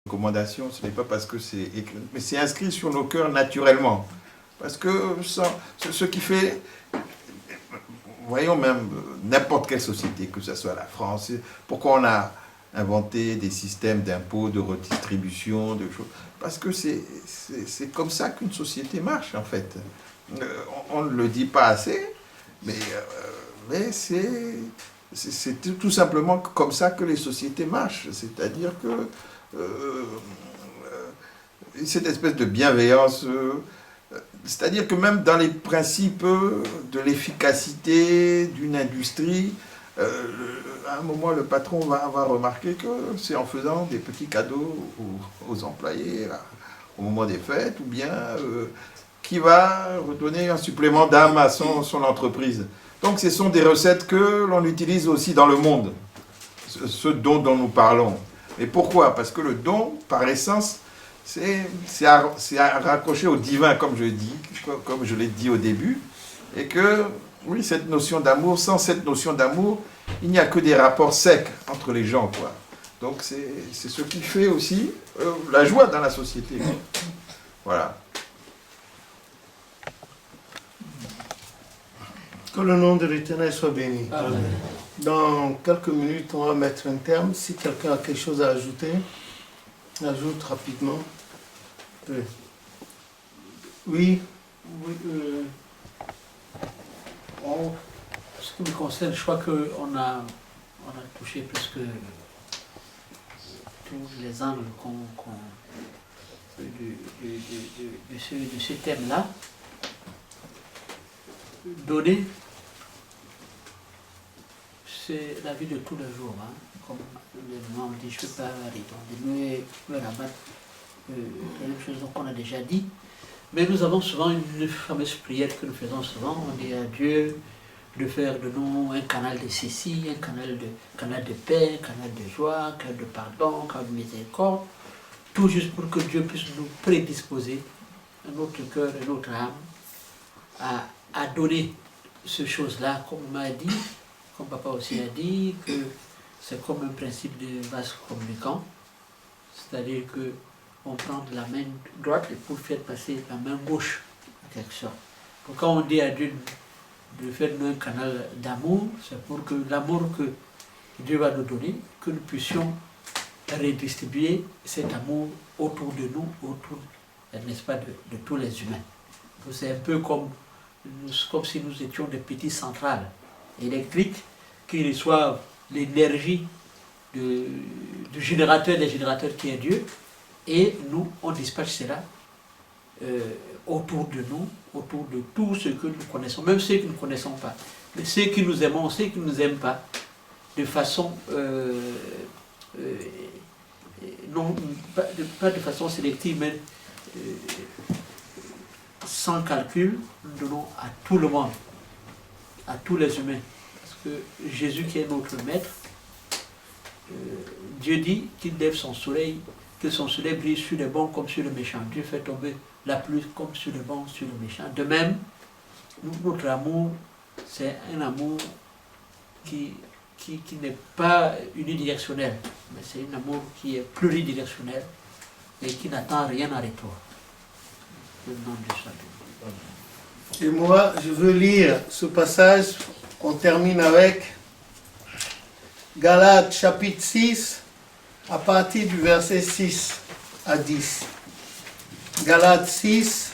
recommandation, ce n'est pas parce que c'est écrit, mais c'est inscrit sur nos cœurs naturellement. Parce que ce qui fait, voyons même n'importe quelle société, que ce soit la France, pourquoi on a inventé des systèmes d'impôts, de redistribution, de choses, parce que c'est comme ça qu'une société marche en fait. On ne le dit pas assez, mais c'est tout simplement comme ça que les sociétés marchent. C'est-à-dire que cette espèce de bienveillance, c'est-à-dire que même dans les principes de l'efficacité d'une industrie, à un moment, le patron va remarquer que c'est en faisant des petits cadeaux aux employés au moment des fêtes, ou bien qui va redonner un supplément d'âme à son entreprise. Donc ce sont des recettes que l'on utilise aussi dans le monde, ce don dont nous parlons. Et pourquoi? Parce que le don, par essence, c'est à raccrocher au divin, comme je l'ai dit au début, et que, oui, cette notion d'amour, sans cette notion d'amour, il n'y a que des rapports secs entre les gens, quoi. Donc c'est ce qui fait aussi la joie dans la société. Voilà. Que le nom de l'Éternel soit béni. Amen. Dans quelques minutes, on va mettre un terme. Si quelqu'un a quelque chose à ajouter, ajoute rapidement. Oui. Ce qui me concerne, je crois qu'on a touché presque tous les angles de ce thème-là. Donner, c'est la vie de tous les jours. Hein. Comme le nom dit, je ne peux pas redonner le rabat, la même chose qu'on a déjà dit. Mais nous avons souvent une fameuse prière que nous faisons souvent. On dit à Dieu de faire de nous un canal de ceci, un canal de paix, un canal de joie, un canal de pardon, un canal de miséricorde. Tout juste pour que Dieu puisse nous prédisposer, notre cœur et notre âme, à donner ces choses-là, comme on m'a dit, comme papa aussi a dit, que c'est comme un principe de vase communicant, c'est-à-dire qu'on prend de la main droite et pour faire passer la main gauche, en quelque sorte. Donc quand on dit à Dieu de faire un canal d'amour, c'est pour que l'amour que Dieu va nous donner, que nous puissions redistribuer cet amour autour de nous, autour, n'est-ce pas, de tous les humains. Donc c'est un peu comme si nous étions des petites centrales électriques qui reçoivent l'énergie du générateur des générateurs qui est Dieu, et nous, on dispatche cela autour de nous, autour de tout ce que nous connaissons, même ceux que nous ne connaissons pas, mais ceux qui nous aimons, ceux qui ne nous aiment pas, de façon, non, pas de façon sélective, mais sans calcul, nous donnons à tout le monde, à tous les humains. Parce que Jésus qui est notre maître, Dieu dit qu'il lève son soleil, que son soleil brille sur les bons comme sur les méchants. Dieu fait tomber la pluie comme sur les bons, sur les méchants. De même, notre amour, c'est un amour qui n'est pas unidirectionnel, mais c'est un amour qui est pluridirectionnel et qui n'attend rien en retour. Et moi, je veux lire ce passage qu'on termine avec Galates chapitre 6, à partir du verset 6 à 10. Galates 6,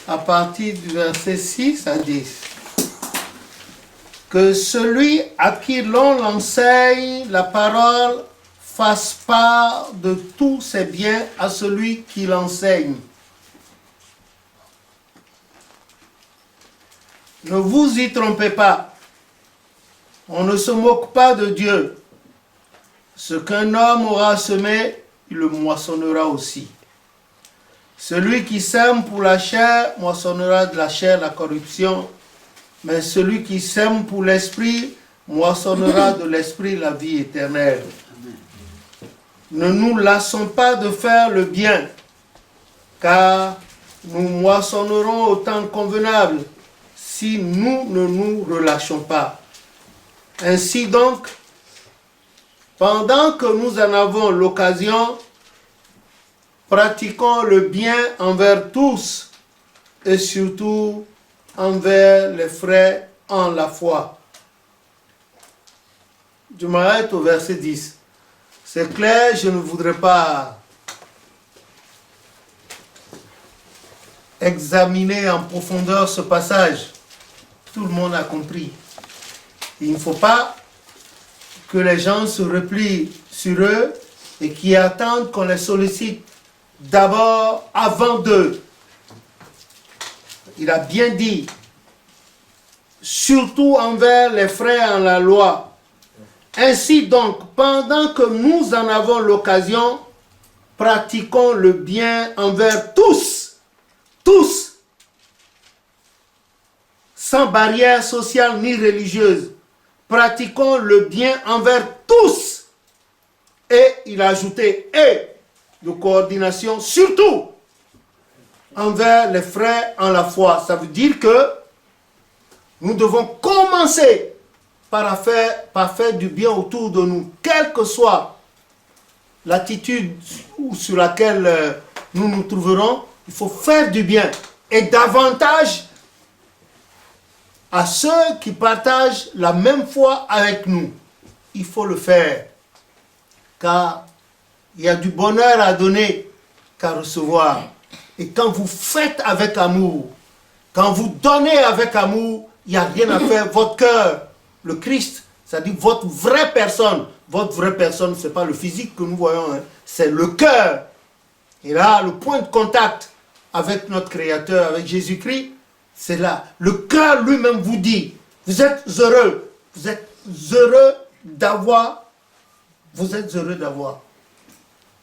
à partir du verset 6 à 10. Que celui à qui l'on enseigne la parole fasse part de tous ses biens à celui qui l'enseigne. Ne vous y trompez pas. On ne se moque pas de Dieu. Ce qu'un homme aura semé, il le moissonnera aussi. Celui qui sème pour la chair, moissonnera de la chair la corruption. Mais celui qui sème pour l'esprit, moissonnera de l'esprit la vie éternelle. Ne nous lassons pas de faire le bien, car nous moissonnerons au temps convenable, si nous ne nous relâchons pas. Ainsi donc, pendant que nous en avons l'occasion, pratiquons le bien envers tous et surtout envers les frères en la foi. Je m'arrête au verset 10. C'est clair, je ne voudrais pas examiner en profondeur ce passage. Tout le monde a compris. Il ne faut pas que les gens se replient sur eux et qui attendent qu'on les sollicite d'abord avant d'eux. Il a bien dit, surtout envers les frères en la loi. Ainsi donc, pendant que nous en avons l'occasion, pratiquons le bien envers tous, tous, sans barrière sociale ni religieuse. Pratiquons le bien envers tous. Et il a ajouté, et de coordination, surtout envers les frères en la foi. Ça veut dire que nous devons commencer par faire du bien autour de nous, quelle que soit l'attitude sur laquelle nous nous trouverons. Il faut faire du bien et davantage à ceux qui partagent la même foi avec nous. Il faut le faire, car il y a du bonheur à donner qu'à recevoir. Et quand vous faites avec amour, quand vous donnez avec amour, il n'y a rien à faire. Votre cœur, le Christ, c'est-à-dire votre vraie personne, ce n'est pas le physique que nous voyons, hein, c'est le cœur. Et là, le point de contact avec notre Créateur, avec Jésus-Christ, c'est là. Le cœur lui-même vous dit, vous êtes heureux d'avoir.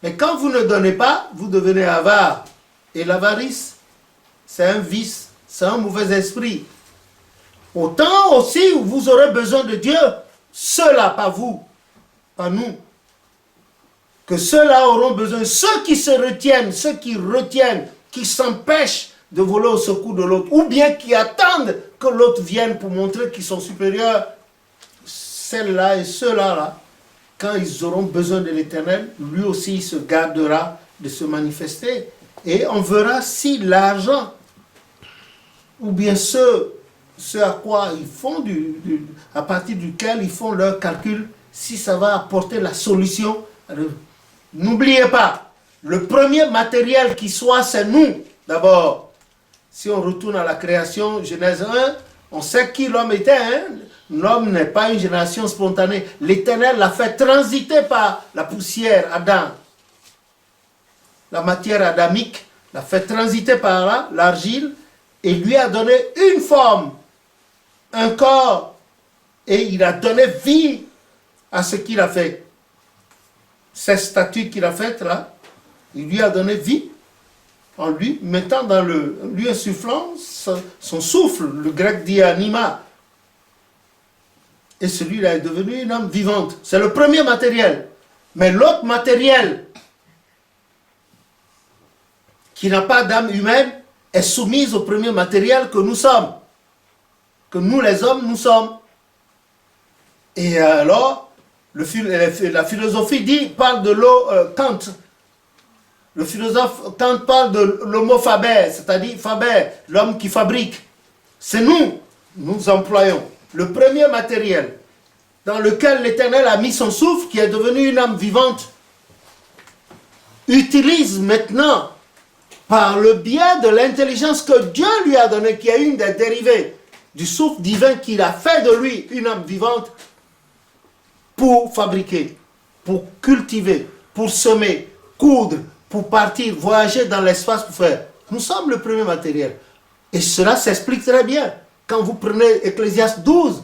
Mais quand vous ne donnez pas, vous devenez avare. Et l'avarice, c'est un vice, c'est un mauvais esprit. Autant aussi où vous aurez besoin de Dieu, ceux-là, pas vous, pas nous, que ceux-là auront besoin, ceux qui retiennent, qui s'empêchent de voler au secours de l'autre, ou bien qui attendent que l'autre vienne pour montrer qu'ils sont supérieurs, celles-là et ceux-là, quand ils auront besoin de l'Éternel, lui aussi il se gardera de se manifester. Et on verra si l'argent, ou bien ce à quoi ils font, à partir duquel ils font leur calcul, si ça va apporter la solution. N'oubliez pas, le premier matériel qui soit, c'est nous, d'abord. Si on retourne à la création, Genèse 1, on sait qui l'homme était. Hein? L'homme n'est pas une génération spontanée. L'Éternel l'a fait transiter par la poussière, Adam. La matière adamique l'a fait transiter par là, l'argile, et lui a donné une forme, un corps, et il a donné vie à ce qu'il a fait. Cette statue qu'il a faite là, il lui a donné vie en lui, mettant dans lui insufflant son souffle, le grec dit anima. Et celui-là est devenu une âme vivante. C'est le premier matériel. Mais l'autre matériel, qui n'a pas d'âme humaine, est soumise au premier matériel que nous sommes. Que nous les hommes, nous sommes. Et alors, la philosophie parle de Kant. Le philosophe Kant parle de l'homo faber, c'est-à-dire faber, l'homme qui fabrique. C'est nous employons le premier matériel dans lequel l'Éternel a mis son souffle, qui est devenu une âme vivante, utilise maintenant, par le biais de l'intelligence que Dieu lui a donnée, qui est une des dérivées du souffle divin qu'il a fait de lui, une âme vivante, pour fabriquer, pour cultiver, pour semer, coudre, pour partir, voyager dans l'espace pour faire. Nous sommes le premier matériel. Et cela s'explique très bien. Quand vous prenez Ecclésiaste 12,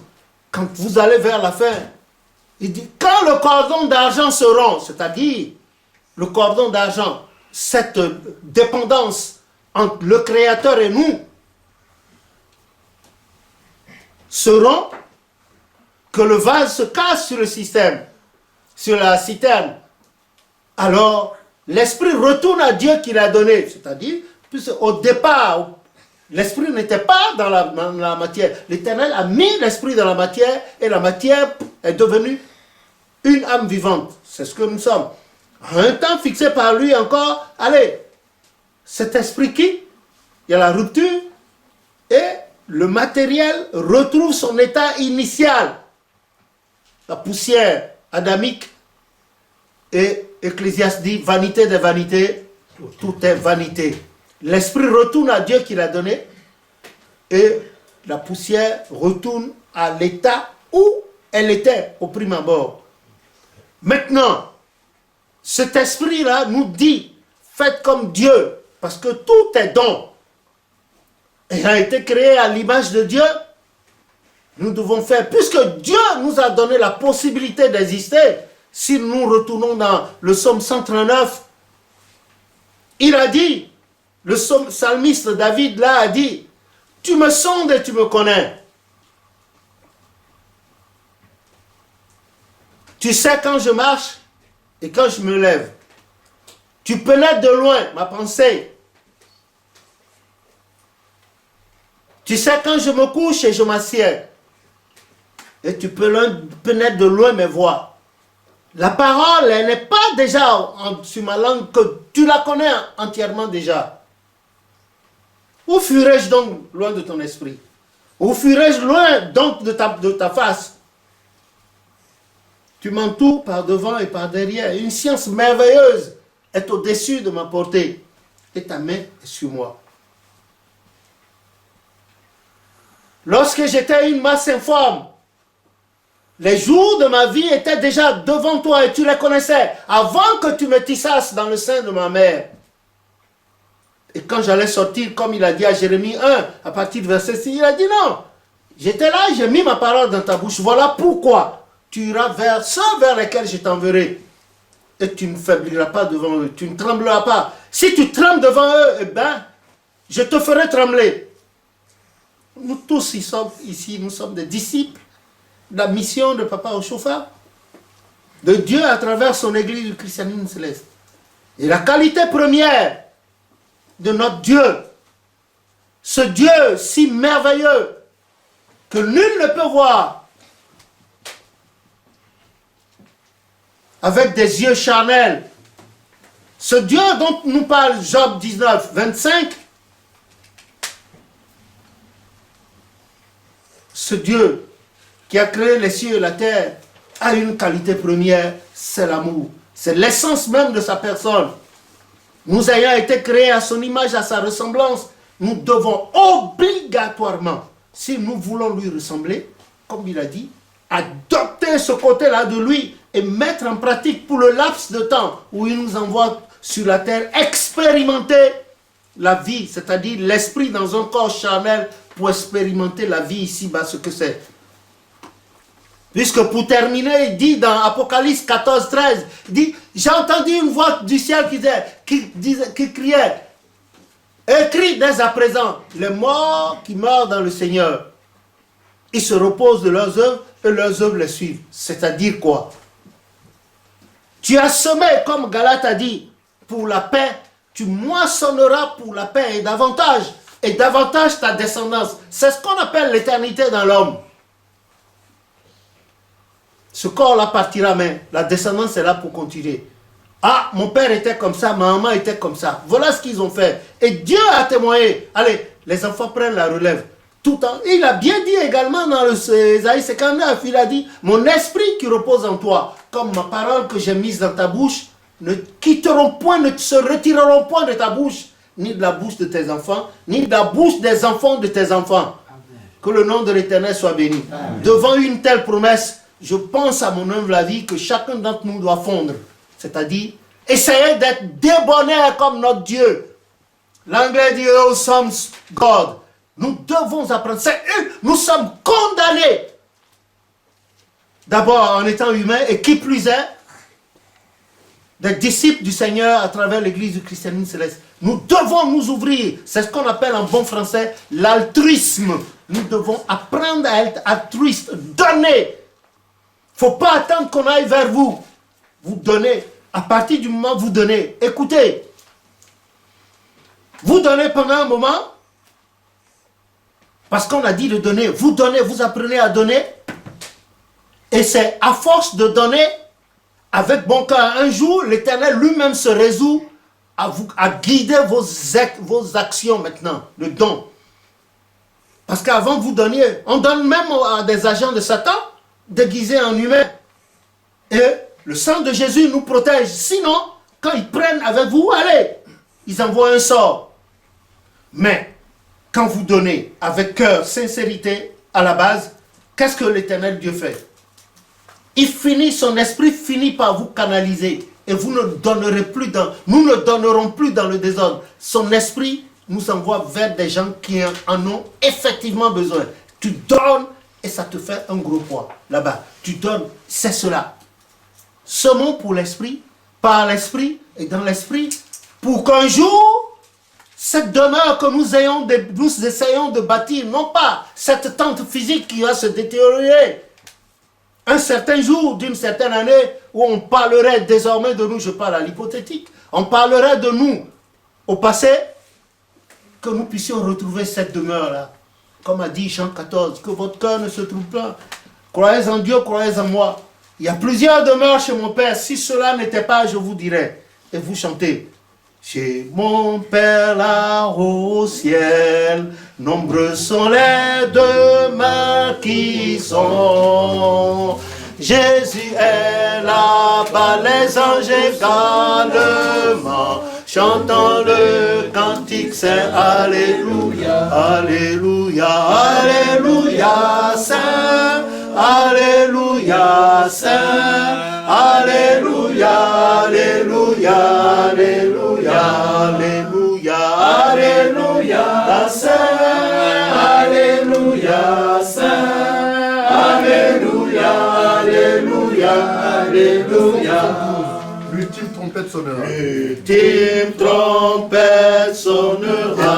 quand vous allez vers la fin, il dit, quand le cordon d'argent se rompt, c'est-à-dire le cordon d'argent, cette dépendance entre le Créateur et nous, se rompt, que le vase se casse sur le système, sur la citerne, alors l'esprit retourne à Dieu qui l'a donné. C'est-à-dire, au départ, l'esprit n'était pas dans la matière. L'Éternel a mis l'esprit dans la matière et la matière est devenue une âme vivante. C'est ce que nous sommes. À un temps fixé par lui encore, allez, cet esprit quitte, il y a la rupture, et le matériel retrouve son état initial. La poussière adamique, et Ecclésiaste dit, vanité des vanités, tout est vanité. L'esprit retourne à Dieu qui l'a donné, et la poussière retourne à l'état où elle était au prime abord. Maintenant, cet esprit-là nous dit, faites comme Dieu, parce que tout est don. Il a été créé à l'image de Dieu. Nous devons faire, puisque Dieu nous a donné la possibilité d'exister, si nous retournons dans le psaume 139, il a dit, le psalmiste David là a dit, tu me sondes et tu me connais. Tu sais quand je marche et quand je me lève. Tu pénètres de loin ma pensée. Tu sais quand je me couche et je m'assieds. Et tu pénètres de loin mes voix. La parole, elle n'est pas déjà sur ma langue que tu la connais entièrement déjà. Où fuirai-je donc loin de ton esprit? Où fuirai-je loin donc de ta face? Tu m'entoures par devant et par derrière. Une science merveilleuse est au-dessus de ma portée. Et ta main est sur moi. Lorsque j'étais une masse informe, les jours de ma vie étaient déjà devant toi et tu les connaissais avant que tu me tissasses dans le sein de ma mère. Et quand j'allais sortir, comme il a dit à Jérémie 1, à partir du verset 6, il a dit non. J'étais là, j'ai mis ma parole dans ta bouche. Voilà pourquoi tu iras vers ceux vers lesquels je t'enverrai. Et tu ne faibliras pas devant eux, tu ne trembleras pas. Si tu trembles devant eux, eh bien, je te ferai trembler. Nous tous ici, nous sommes des disciples de la mission de Papa Oshofa, de Dieu à travers son église du christianisme céleste. Et la qualité première de notre Dieu, ce Dieu si merveilleux que nul ne peut voir avec des yeux charnels, ce Dieu dont nous parle Job 19, 25, ce Dieu qui a créé les cieux et la terre a une qualité première, c'est l'amour. C'est l'essence même de sa personne. Nous ayant été créés à son image, à sa ressemblance, nous devons obligatoirement, si nous voulons lui ressembler, comme il a dit, adopter ce côté-là de lui et mettre en pratique pour le laps de temps où il nous envoie sur la terre expérimenter la vie, c'est-à-dire l'esprit dans un corps charnel pour expérimenter la vie ici-bas, ce que c'est. Puisque pour terminer, il dit dans Apocalypse 14, 13, il dit, j'ai entendu une voix du ciel qui criait, écrit dès à présent, les morts qui meurent dans le Seigneur, ils se reposent de leurs œuvres et leurs œuvres les suivent. C'est-à-dire quoi? Tu as semé, comme Galate a dit, pour la paix, tu moissonneras pour la paix et davantage ta descendance. C'est ce qu'on appelle l'éternité dans l'homme. Ce corps-là partira, mais la descendance est là pour continuer. Ah, mon père était comme ça, ma maman était comme ça. Voilà ce qu'ils ont fait. Et Dieu a témoigné. Allez, les enfants prennent la relève. Tout en... Il a bien dit également dans Ésaïe 59, il a dit, mon esprit qui repose en toi, comme ma parole que j'ai mise dans ta bouche, ne quitteront point, ne se retireront point de ta bouche, ni de la bouche de tes enfants, ni de la bouche des enfants de tes enfants. Amen. Que le nom de l'Éternel soit béni. Amen. Devant une telle promesse, je pense à mon humble avis que chacun d'entre nous doit fondre. C'est-à-dire, essayer d'être débonnaire comme notre Dieu. L'anglais dit, awesome God. Nous devons apprendre. Nous sommes condamnés. D'abord en étant humains et qui plus est, des disciples du Seigneur à travers l'église du christianisme céleste. Nous devons nous ouvrir. C'est ce qu'on appelle en bon français l'altruisme. Nous devons apprendre à être altruistes, donner. Il ne faut pas attendre qu'on aille vers vous. Vous donnez. À partir du moment où vous donnez, écoutez. Vous donnez pendant un moment, parce qu'on a dit de donner. Vous donnez, vous apprenez à donner. Et c'est à force de donner, avec bon cœur. Un jour, l'Éternel lui-même se résout à guider vos actions maintenant, le don. Parce qu'avant vous donniez, on donne même à des agents de Satan déguisés en humains. Et le sang de Jésus nous protège. Sinon, quand ils prennent avec vous, allez, ils envoient un sort. Mais, quand vous donnez avec cœur, sincérité, à la base, qu'est-ce que l'Éternel Dieu fait? Son esprit finit par vous canaliser. Et vous ne donnerez plus nous ne donnerons plus dans le désordre. Son esprit nous envoie vers des gens qui en ont effectivement besoin. Tu donnes et ça te fait un gros poids là-bas. Tu donnes, c'est cela. Semons pour l'esprit, par l'esprit et dans l'esprit, pour qu'un jour, cette demeure que nous essayons de bâtir, non pas cette tente physique qui va se détériorer, un certain jour d'une certaine année où on parlerait désormais de nous, je parle à l'hypothétique, on parlerait de nous au passé, que nous puissions retrouver cette demeure-là. Comme a dit Jean 14, que votre cœur ne se trouble pas. Croyez en Dieu, croyez en moi. Il y a plusieurs demeures chez mon Père. Si cela n'était pas, je vous dirais. Et vous chantez. Chez mon Père là-haut au ciel, nombreux sont les demeures qui sont. Jésus est là-bas, les anges également, chantant le cantique, c'est Alléluia, Alléluia, Alléluia, Saint, Alléluia, Saint, Alléluia, Alléluia, Alléluia, Alléluia, Alléluia, Saint, Alléluia, Saint, Alléluia, Alléluia, Alléluia. L'ultime trompette sonnera. L'ultime trompette sonnera.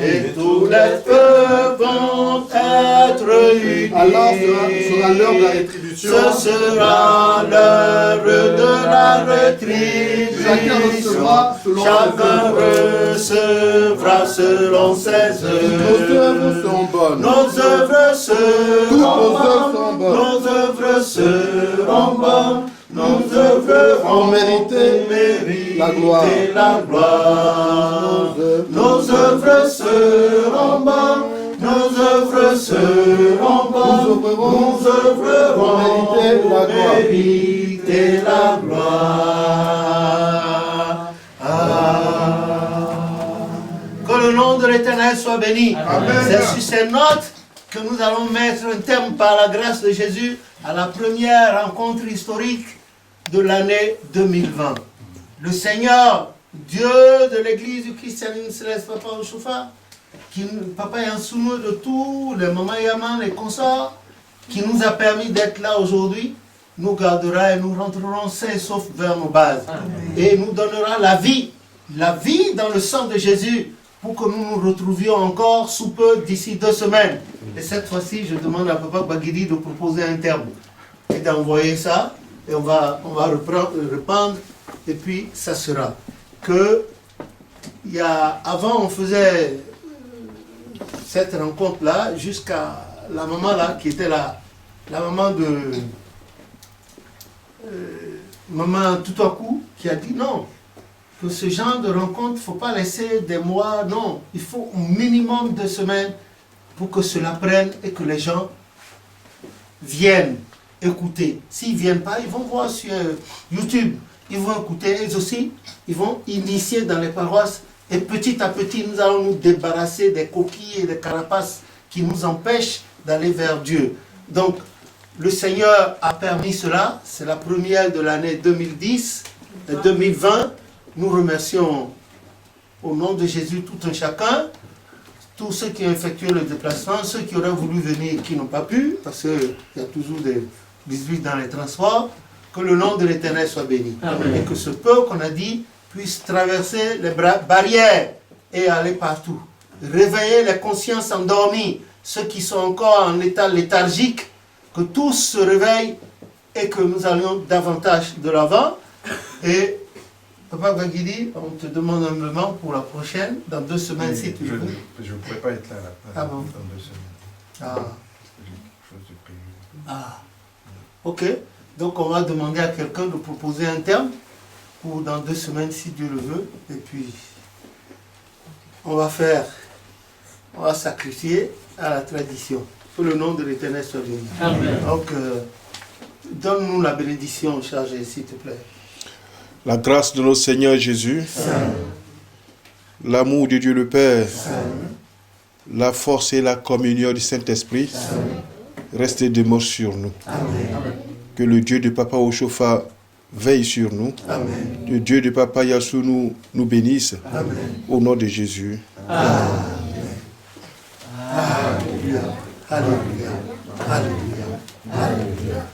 Et tous les peuples vont être unis. Alors sera l'heure de la rétribution. Ce sera l'heure de la rétribution. Chacun recevra selon ses œuvres. Chacun recevra selon ses œuvres. Nos œuvres sont bonnes. Nos œuvres Toutes nos œuvres seront sont bonnes. bonnes. Nos œuvres seront bonnes. Nos œuvres ont mérité la gloire. Nos œuvres seront bonnes. Nos œuvres seront bonnes. Nous œuvrerons mériter la gloire. Que le nom de l'Éternel soit béni. C'est sur ces notes que nous allons mettre un terme par la grâce de Jésus à la première rencontre historique de l'année 2020. Le Seigneur, Dieu de l'Église du christianisme céleste, Papa Ochofa, Papa Yansounou de tous les mamans Yaman, les consorts, qui nous a permis d'être là aujourd'hui, nous gardera et nous rentrerons sains et saufs vers nos bases. Et nous donnera la vie dans le sang de Jésus, pour que nous nous retrouvions encore sous peu d'ici 2 semaines. Et cette fois-ci, je demande à Papa Baguidi de proposer un terme et d'envoyer ça. Et on va reprendre, et puis ça sera que avant on faisait cette rencontre là jusqu'à la maman là qui était la maman de maman tout à coup qui a dit non, que ce genre de rencontre, il ne faut pas laisser des mois, non, il faut au minimum 2 semaines pour que cela prenne et que les gens viennent écouter. S'ils ne viennent pas, ils vont voir sur YouTube, ils vont écouter, et aussi, ils vont initier dans les paroisses, et petit à petit, nous allons nous débarrasser des coquilles et des carapaces qui nous empêchent d'aller vers Dieu. Donc, le Seigneur a permis cela, c'est la première de l'année 2010, 2020, nous remercions au nom de Jésus tout un chacun, tous ceux qui ont effectué le déplacement, ceux qui auraient voulu venir et qui n'ont pas pu, parce qu'il y a toujours des 18 dans les transports, que le nom de l'Éternel soit béni. Amen. Et que ce peuple qu'on a dit puisse traverser les barrières et aller partout. Réveiller les consciences endormies, ceux qui sont encore en état léthargique, que tous se réveillent et que nous allions davantage de l'avant. Et Papa Baguidi, on te demande humblement pour la prochaine, dans 2 semaines si tu veux. Je ne pourrais pas être là bon. dans 2 semaines. Ah. Parce que j'ai quelque chose de prévu. Ah. Ok. Donc on va demander à quelqu'un de proposer un terme pour dans 2 semaines si Dieu le veut. Et puis on va sacrifier à la tradition. Que le nom de l'Éternel soit béni. Amen. Donc donne-nous la bénédiction chargée s'il te plaît. La grâce de notre Seigneur Jésus, l'amour de Dieu le Père, la force et la communion du Saint-Esprit restent et demeurent sur nous. Amen. Que le Dieu de Papa Oshofa veille sur nous. Amen. Le Dieu de Papa Yassou nous bénisse. Amen. Au nom de Jésus. Alléluia. Alléluia. Alléluia. Alléluia.